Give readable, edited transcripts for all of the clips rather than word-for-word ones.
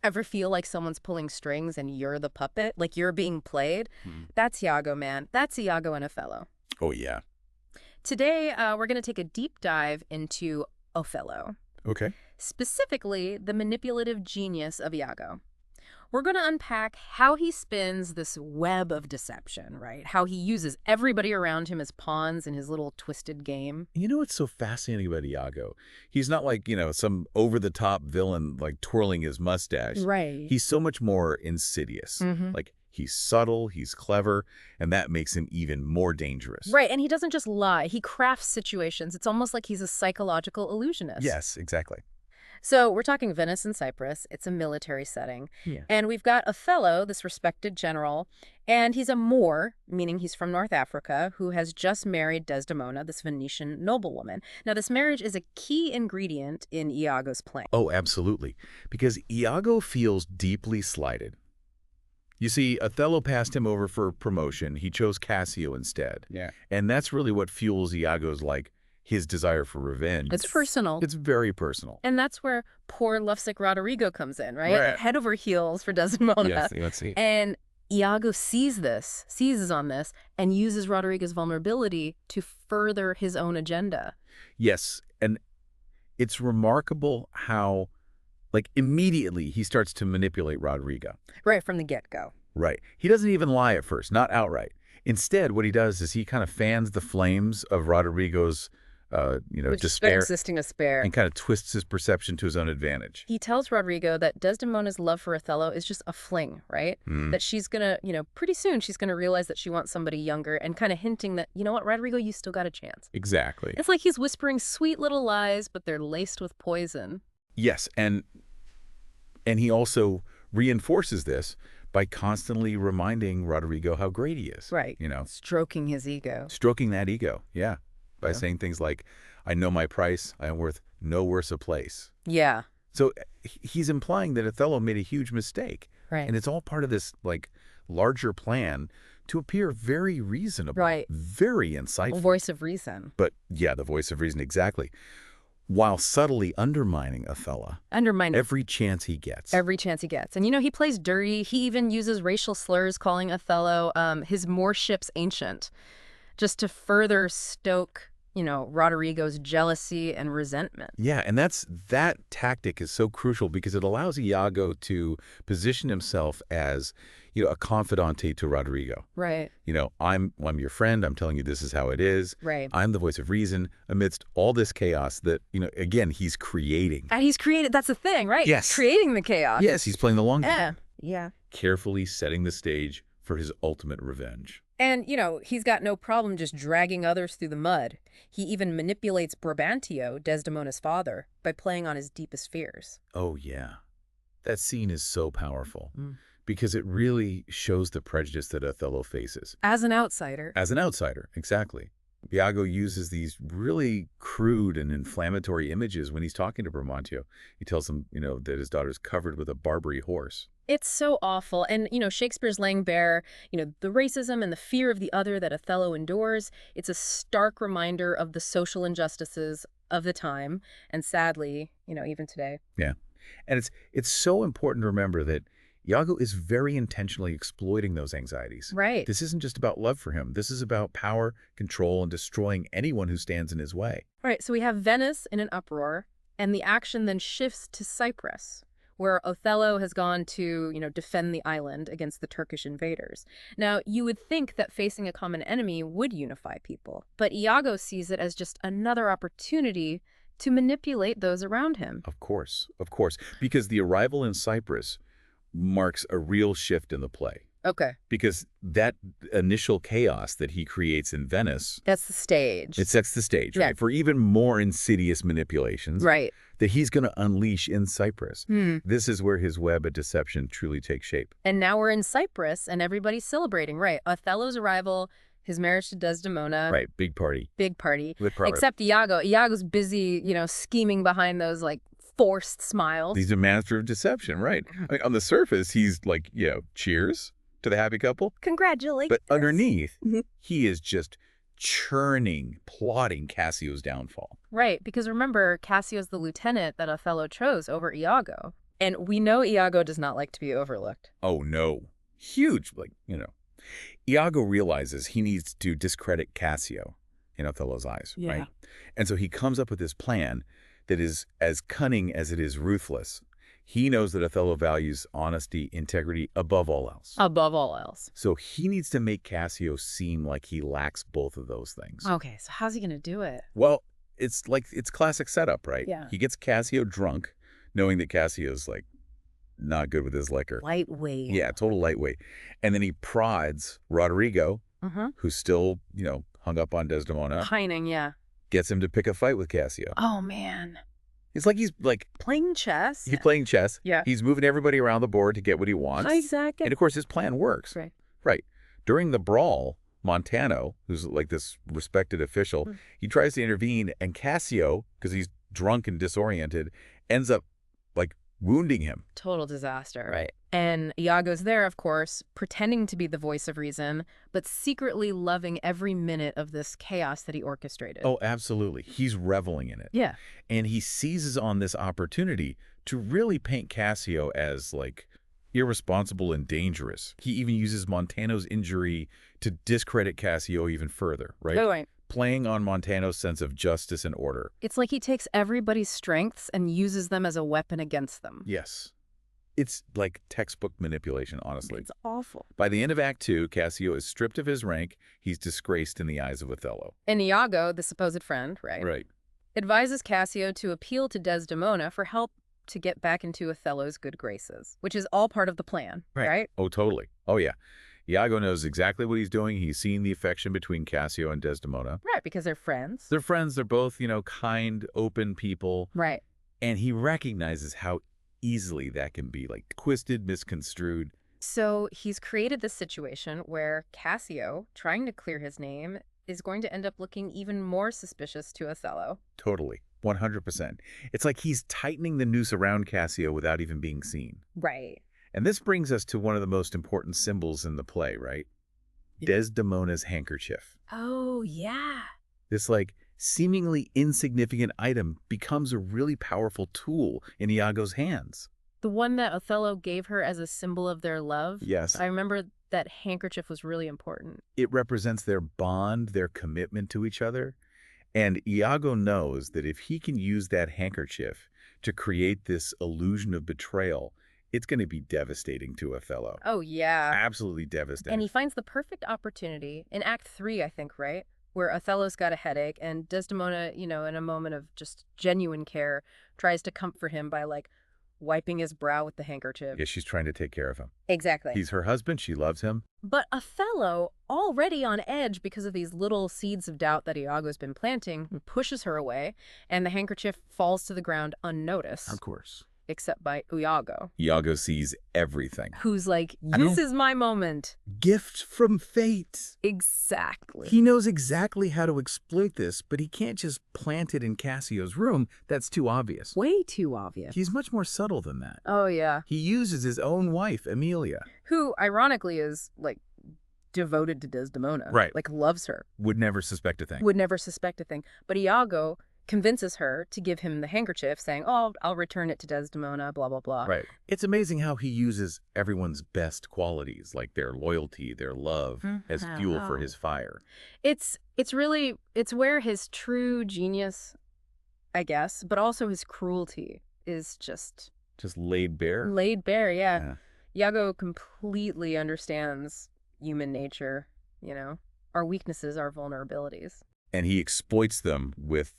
Ever feel like someone's pulling strings and you're the puppet, like you're being played? That's Iago, man. That's Iago and Othello. Oh, yeah. Today, we're going to take a deep dive into Othello, Okay. specifically the manipulative genius of Iago. We're going to unpack how he spins this web of deception, right? How he uses everybody around him as pawns in his little twisted game. You know what's so fascinating about Iago? He's not like, some over-the-top villain, like twirling his mustache. Right. He's so much more insidious. Like, he's subtle, he's clever, and that makes him even more dangerous. Right, and he doesn't just lie. He crafts situations. It's almost like he's a psychological illusionist. Yes, exactly. So we're talking Venice and Cyprus. It's a military setting. Yeah. And we've got Othello, this respected general, and he's a Moor, meaning he's from North Africa, who has just married Desdemona, this Venetian noblewoman. Now, this marriage is a key ingredient in Iago's plan. Oh, absolutely. Because Iago feels deeply slighted. You see, Othello passed him over for promotion. He chose Cassio instead. Yeah. And that's really what fuels Iago's, his desire for revenge. It's personal. It's very personal. And that's where poor lovesick Roderigo comes in, right? Right. Head over heels for Desdemona. Yes, let's see. And Iago seizes on this, and uses Roderigo's vulnerability to further his own agenda. Yes, and it's remarkable how, immediately he starts to manipulate Roderigo. Right from the get-go. Right. He doesn't even lie at first, not outright. Instead, what he does is he kind of fans the flames of Roderigo's, despair. Existing despair. And kind of twists his perception to his own advantage. He tells Roderigo that Desdemona's love for Othello is just a fling, right? That she's going to, pretty soon she's going to realize that she wants somebody younger, and kind of hinting that, you know what, Roderigo, you still got a chance. Exactly. It's like he's whispering sweet little lies, but they're laced with poison. Yes, and he also reinforces this by constantly reminding Roderigo how great he is. Right. Stroking his ego. Stroking that ego, yeah. By saying things like, I know my price, I am worth no worse a place. Yeah. So he's implying that Othello made a huge mistake. Right. And it's all part of this, larger plan to appear very reasonable. Right. Very insightful. A voice of reason. But, yeah, the voice of reason, exactly. While subtly undermining Othello. Every chance he gets. Every chance he gets. And, he plays dirty. He even uses racial slurs, calling Othello his Moorship's ancient, just to further stoke, Roderigo's jealousy and resentment. Yeah, and that tactic is so crucial because it allows Iago to position himself as, a confidante to Roderigo. Right. I'm your friend. I'm telling you this is how it is. Right. I'm the voice of reason amidst all this chaos that, again, he's creating. And he's created, that's the thing, right? Yes. Creating the chaos. Yes, he's playing the long game. Yeah. Yeah. Carefully setting the stage for his ultimate revenge. And, he's got no problem just dragging others through the mud. He even manipulates Brabantio, Desdemona's father, by playing on his deepest fears. Oh, yeah. That scene is so powerful because it really shows the prejudice that Othello faces. As an outsider. As an outsider, exactly. Iago uses these really crude and inflammatory images when he's talking to Brabantio. He tells him, that his daughter's covered with a Barbary horse. It's so awful. And, Shakespeare's laying bare, the racism and the fear of the other that Othello endures. It's a stark reminder of the social injustices of the time. And sadly, even today. Yeah. And it's so important to remember that Iago is very intentionally exploiting those anxieties. Right. This isn't just about love for him. This is about power, control, and destroying anyone who stands in his way. Right. So we have Venice in an uproar, and the action then shifts to Cyprus, where Othello has gone to, defend the island against the Turkish invaders. Now, you would think that facing a common enemy would unify people, but Iago sees it as just another opportunity to manipulate those around him. Of course, because the arrival in Cyprus marks a real shift in the play. Okay. Because that initial chaos that he creates in Venice... That's the stage. It sets the stage, Yeah. right? For even more insidious manipulations. Right. That he's going to unleash in Cyprus. This is where his web of deception truly takes shape. And now we're in Cyprus, and everybody's celebrating, right? Othello's arrival, his marriage to Desdemona. Right, big party. Big party. With private. Except Iago. Iago's busy, scheming behind those, forced smiles. He's a master of deception, right? I mean, on the surface, he's cheers to the happy couple. Congratulations. But underneath, he is just churning, plotting Cassio's downfall. Right, because remember, Cassio's the lieutenant that Othello chose over Iago. And we know Iago does not like to be overlooked. Oh, no. Huge, Iago realizes he needs to discredit Cassio in Othello's eyes, right? And so he comes up with this plan that is as cunning as it is ruthless. He knows that Othello values honesty, integrity above all else. Above all else. So he needs to make Cassio seem like he lacks both of those things. Okay, so how's he going to do it? Well, it's classic setup, right? Yeah. He gets Cassio drunk, knowing that Cassio's not good with his liquor. Lightweight. Yeah, total lightweight. And then he prods Roderigo, who's still, hung up on Desdemona. Pining, yeah. Gets him to pick a fight with Cassio. Oh, man. He's playing chess. He's playing chess. Yeah. He's moving everybody around the board to get what he wants. Exactly. And of course, his plan works. Right. Right. During the brawl, Montano, who's this respected official, he tries to intervene, and Cassio, because he's drunk and disoriented, ends up wounding him. Total disaster. Right. And Iago's there, of course, pretending to be the voice of reason, but secretly loving every minute of this chaos that he orchestrated. Oh, absolutely. He's reveling in it. Yeah. And he seizes on this opportunity to really paint Cassio as irresponsible and dangerous. He even uses Montano's injury to discredit Cassio even further, right? Oh, right. Playing on Montano's sense of justice and order. It's like he takes everybody's strengths and uses them as a weapon against them. Yes. It's like textbook manipulation, honestly. It's awful. By the end of Act 2, Cassio is stripped of his rank. He's disgraced in the eyes of Othello. And Iago, the supposed friend, Right. advises Cassio to appeal to Desdemona for help to get back into Othello's good graces, which is all part of the plan, right? Oh, totally. Oh, yeah. Iago knows exactly what he's doing. He's seen the affection between Cassio and Desdemona. Right, because they're friends. They're friends. They're both, kind, open people. Right. And he recognizes how easily that can be, twisted, misconstrued. So he's created this situation where Cassio, trying to clear his name, is going to end up looking even more suspicious to Othello. Totally. 100%. It's like he's tightening the noose around Cassio without even being seen. Right. And this brings us to one of the most important symbols in the play, right? Desdemona's handkerchief. Oh, yeah. This, seemingly insignificant item becomes a really powerful tool in Iago's hands. The one that Othello gave her as a symbol of their love? Yes. I remember that handkerchief was really important. It represents their bond, their commitment to each other. And Iago knows that if he can use that handkerchief to create this illusion of betrayal, it's going to be devastating to Othello. Oh, yeah. Absolutely devastating. And he finds the perfect opportunity in Act 3, I think, right? Where Othello's got a headache and Desdemona, in a moment of just genuine care, tries to comfort him by, wiping his brow with the handkerchief. Yeah, she's trying to take care of him. Exactly. He's her husband. She loves him. But Othello, already on edge because of these little seeds of doubt that Iago's been planting, pushes her away, and the handkerchief falls to the ground unnoticed. Of course. Except by Iago. Iago sees everything. Who's like, this is my moment. Gift from fate. Exactly. He knows exactly how to exploit this, but he can't just plant it in Cassio's room. That's too obvious. Way too obvious. He's much more subtle than that. Oh, yeah. He uses his own wife, Emilia. Who, ironically, is, devoted to Desdemona. Right. Loves her. Would never suspect a thing. Would never suspect a thing. But Iago convinces her to give him the handkerchief, saying, oh, I'll return it to Desdemona, blah, blah, blah. Right. It's amazing how he uses everyone's best qualities, like their loyalty, their love, as fuel for his fire. It's where his true genius, I guess, but also his cruelty is just laid bare? Laid bare, yeah. Iago completely understands human nature, our weaknesses, our vulnerabilities. And he exploits them with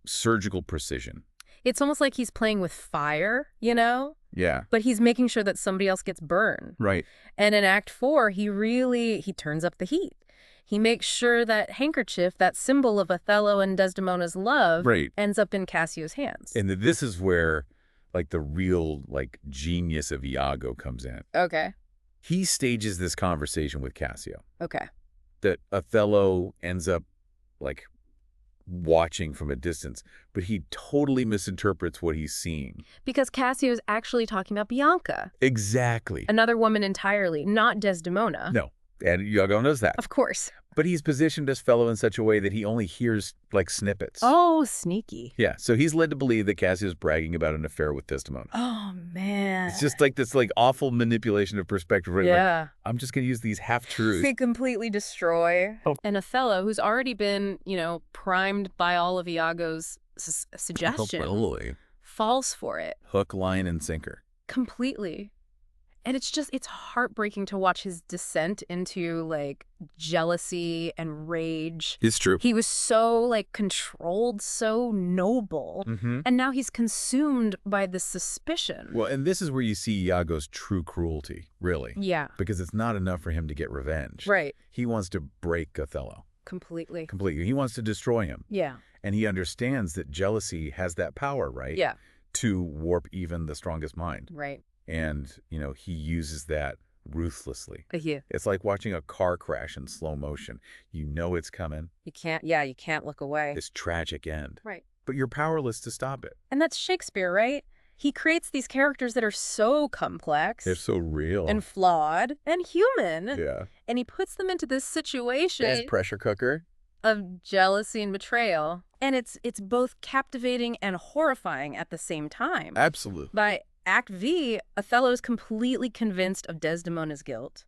surgical precision. It's almost like he's playing with fire, Yeah. But he's making sure that somebody else gets burned. Right. And in Act 4, he turns up the heat. He makes sure that handkerchief, that symbol of Othello and Desdemona's love, ends up in Cassio's hands. And this is where, the real, genius of Iago comes in. Okay. He stages this conversation with Cassio. Okay. That Othello ends up, watching from a distance, but he totally misinterprets what he's seeing. Because Cassio's actually talking about Bianca. Exactly. Another woman entirely, not Desdemona. No, and Iago knows that. Of course. But he's positioned Othello in such a way that he only hears, like, snippets. Oh, sneaky. Yeah, so he's led to believe that Cassio's bragging about an affair with Desdemona. Oh, man. It's just like this, like, awful manipulation of perspective. Right? Yeah. Like, I'm just going to use these half-truths. They completely destroy. Oh. And Othello, who's already been, primed by all of Iago's suggestions, falls for it. Hook, line, and sinker. Completely. And it's heartbreaking to watch his descent into, like, jealousy and rage. It's true. He was so, like, controlled, so noble. And now he's consumed by this suspicion. Well, and this is where you see Iago's true cruelty, really. Yeah. Because it's not enough for him to get revenge. Right. He wants to break Othello. Completely. Completely. He wants to destroy him. Yeah. And he understands that jealousy has that power, right? Yeah. To warp even the strongest mind. Right. And, he uses that ruthlessly. Yeah. It's like watching a car crash in slow motion. You know it's coming. You can't look away. This tragic end. Right. But you're powerless to stop it. And that's Shakespeare, right? He creates these characters that are so complex. They're so real. And flawed and human. Yeah. And he puts them into this situation. As pressure cooker. Of jealousy and betrayal. And it's both captivating and horrifying at the same time. Absolutely. By Act V, Othello is completely convinced of Desdemona's guilt.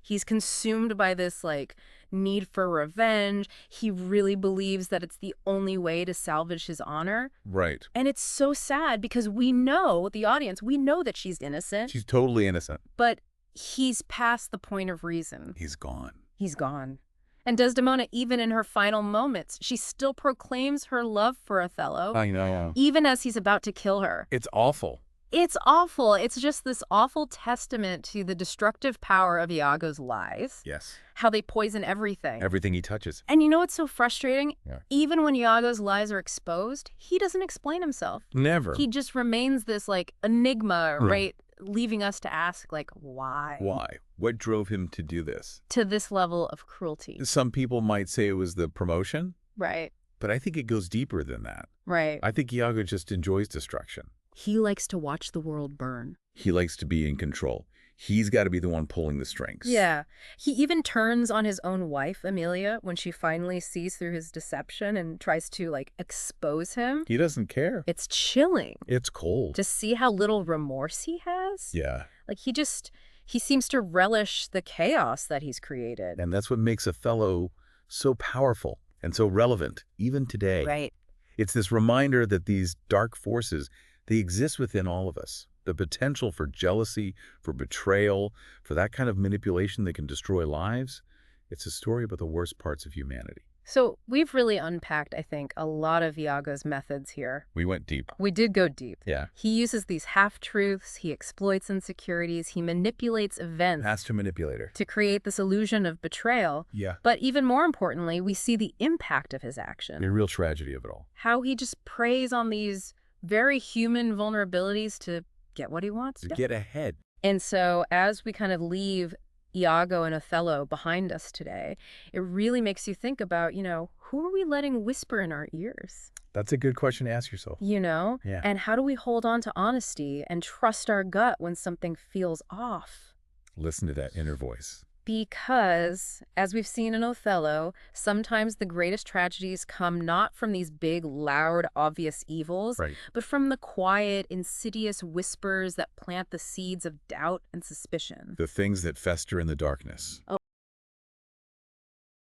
He's consumed by this, like, need for revenge. He really believes that it's the only way to salvage his honor. Right. And it's so sad because we know, the audience, we know that she's innocent. She's totally innocent. But he's past the point of reason. He's gone. He's gone. And Desdemona, even in her final moments, she still proclaims her love for Othello. I know. Even as he's about to kill her. It's awful. It's awful. It's just this awful testament to the destructive power of Iago's lies. Yes. How they poison everything. Everything he touches. And you know what's so frustrating? Yeah. Even when Iago's lies are exposed, he doesn't explain himself. Never. He just remains this, like, enigma, right? Leaving us to ask, like, why? Why? What drove him to do this? To this level of cruelty. Some people might say it was the promotion. Right. But I think it goes deeper than that. Right. I think Iago just enjoys destruction. He likes to watch the world burn. He likes to be in control. He's got to be the one pulling the strings. Yeah. He even turns on his own wife, Emilia, when she finally sees through his deception and tries to, like, expose him. He doesn't care. It's chilling. It's cold. To see how little remorse he has. Yeah. Like, he seems to relish the chaos that he's created. And that's what makes Othello so powerful and so relevant, even today. Right. It's this reminder that these dark forces, they exist within all of us. The potential for jealousy, for betrayal, for that kind of manipulation that can destroy lives. It's a story about the worst parts of humanity. So we've really unpacked, I think, a lot of Iago's methods here. We went deep. We did go deep. Yeah. He uses these half-truths, he exploits insecurities, he manipulates events. Master manipulator. To create this illusion of betrayal. Yeah. But even more importantly, we see the impact of his action. The real tragedy of it all. How he just preys on these very human vulnerabilities to get what he wants. To get ahead. And so as we kind of leave Iago and Othello behind us today, it really makes you think about, who are we letting whisper in our ears? That's a good question to ask yourself. Yeah. And how do we hold on to honesty and trust our gut when something feels off? Listen to that inner voice. Because, as we've seen in Othello, sometimes the greatest tragedies come not from these big, loud, obvious evils, right, but from the quiet, insidious whispers that plant the seeds of doubt and suspicion. The things that fester in the darkness. Oh,